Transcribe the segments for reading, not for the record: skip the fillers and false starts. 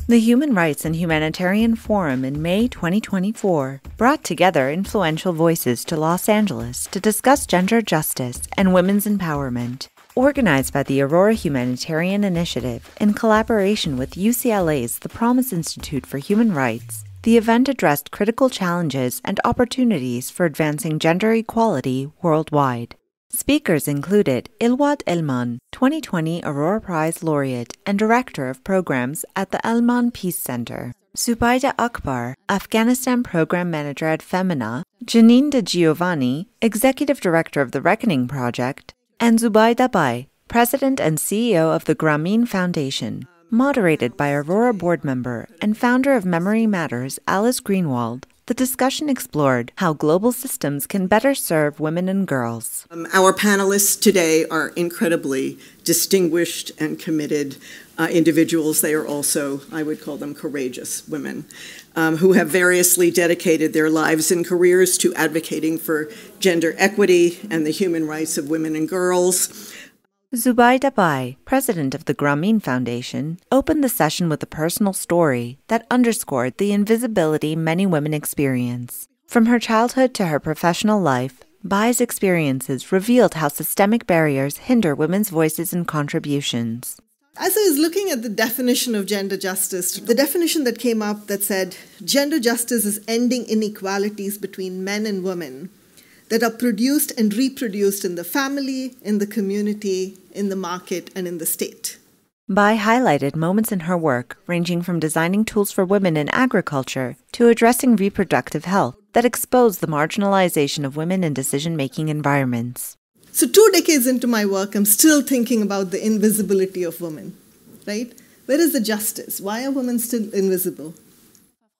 The Human Rights and Humanitarian Forum in May 2024 brought together influential voices to Los Angeles to discuss gender justice and women's empowerment. Organized by the Aurora Humanitarian Initiative in collaboration with UCLA's The Promise Institute for Human Rights, the event addressed critical challenges and opportunities for advancing gender equality worldwide. Speakers included Ilwad Elman, 2020 Aurora Prize Laureate and Director of Programs at the Elman Peace Center, Zubaida Akbar, Afghanistan Program Manager at FEMENA, Janine di Giovanni, Executive Director of the Reckoning Project, and Zubaida Bai, President and CEO of the Grameen Foundation. Moderated by Aurora Board Member and founder of Memory Matters, Alice Greenwald, the discussion explored how global systems can better serve women and girls. Our panelists today are incredibly distinguished and committed individuals. They are also, I would call them, courageous women who have variously dedicated their lives and careers to advocating for gender equity and the human rights of women and girls. Zubaida Bai, president of the Grameen Foundation, opened the session with a personal story that underscored the invisibility many women experience. From her childhood to her professional life, Bai's experiences revealed how systemic barriers hinder women's voices and contributions. As I was looking at the definition of gender justice, the definition that came up that said, gender justice is ending inequalities between men and women that are produced and reproduced in the family, in the community, in the market, and in the state. Bai highlighted moments in her work ranging from designing tools for women in agriculture to addressing reproductive health that expose the marginalization of women in decision-making environments. So 2 decades into my work, I'm still thinking about the invisibility of women, right? Where is the justice? Why are women still invisible?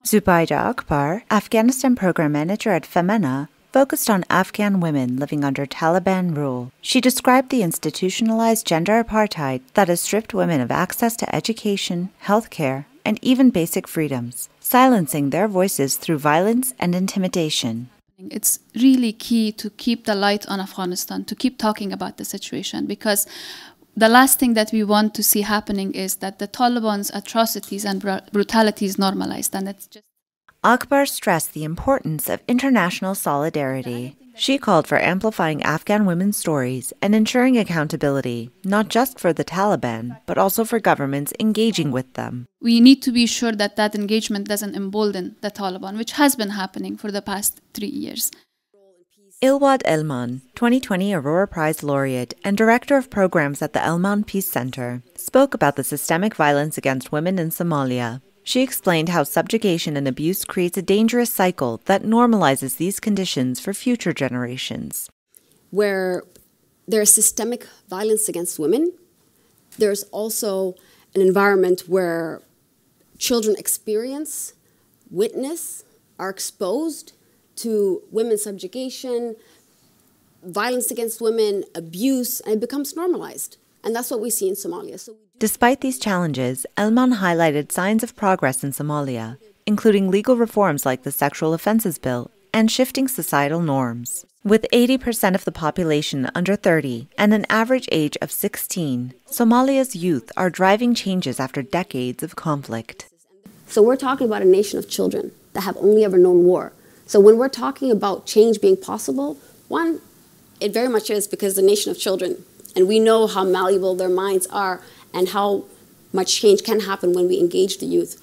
Zubaida Akbar, Afghanistan Program Manager at FEMENA, focused on Afghan women living under Taliban rule. She described the institutionalized gender apartheid that has stripped women of access to education, healthcare, and even basic freedoms, silencing their voices through violence and intimidation. It's really key to keep the light on Afghanistan, to keep talking about the situation, because the last thing that we want to see happening is that the Taliban's atrocities and brutality is normalized, and it's just Akbar stressed the importance of international solidarity. She called for amplifying Afghan women's stories and ensuring accountability, not just for the Taliban, but also for governments engaging with them. We need to be sure that that engagement doesn't embolden the Taliban, which has been happening for the past 3 years. Ilwad Elman, 2020 Aurora Prize Laureate and Director of Programs at the Elman Peace Center, spoke about the systemic violence against women in Somalia. She explained how subjugation and abuse creates a dangerous cycle that normalizes these conditions for future generations. Where there's systemic violence against women, there's also an environment where children experience, witness, are exposed to women's subjugation, violence against women, abuse, and it becomes normalized. And that's what we see in Somalia. Despite these challenges, Elman highlighted signs of progress in Somalia, including legal reforms like the Sexual Offenses Bill and shifting societal norms. With 80% of the population under 30 and an average age of 16, Somalia's youth are driving changes after decades of conflict. So we're talking about a nation of children that have only ever known war. So when we're talking about change being possible, one, it very much is because the nation of children, and we know how malleable their minds are and how much change can happen when we engage the youth.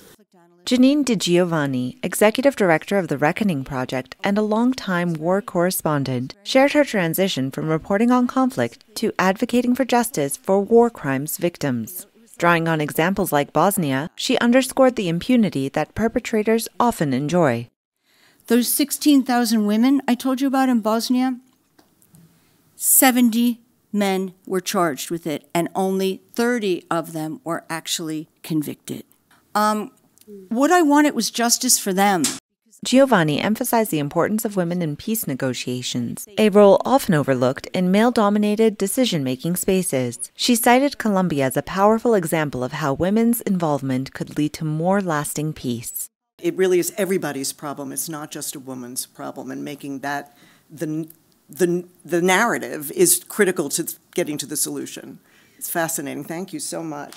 Janine di Giovanni, Executive Director of the Reckoning Project and a longtime war correspondent, shared her transition from reporting on conflict to advocating for justice for war crimes victims. Drawing on examples like Bosnia, she underscored the impunity that perpetrators often enjoy. Those 16,000 women I told you about in Bosnia, 70 men were charged with it, and only 30 of them were actually convicted. What I wanted was justice for them. Giovanni emphasized the importance of women in peace negotiations, a role often overlooked in male-dominated decision-making spaces. She cited Colombia as a powerful example of how women's involvement could lead to more lasting peace. It really is everybody's problem. It's not just a woman's problem, and making that the narrative is critical to getting to the solution. It's fascinating. Thank you so much.